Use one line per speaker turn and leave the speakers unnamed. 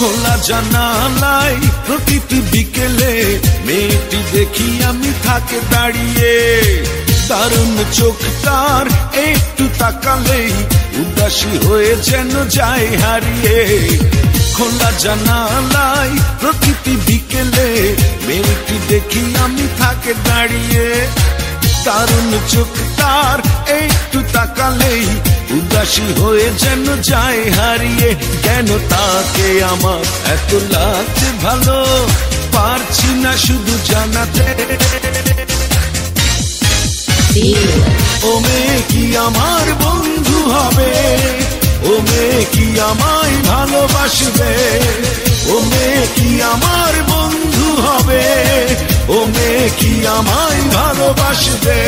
খোলা জানালায় প্রতিটি বিকেলে মেয়েটি দেখি আমি থাকে দাঁড়িয়ে, দারুণ চোখ তার, একটু তাকালেই উদাসী হয়ে যেন যায় হারিয়ে। খোলা জানালায় প্রতিটি বিকেলে মেয়েটি দেখি আমি থাকে দাঁড়িয়ে, দারুণ চোখ তার, একটু তাকালেই উদাসী হয়ে যেন যায় হারিয়ে। কেন তাকে আমার এত লাগছে ভালো, পারছি না শুধু জানাতে। ও মেয়ে কি আমার বন্ধু হবে, ও মেয়ে কি আমায় ভালোবাসবে, ও মেয়ে কি আমার বন্ধু হবে, ও মেয়ে কি আমায় ভালোবাসবে।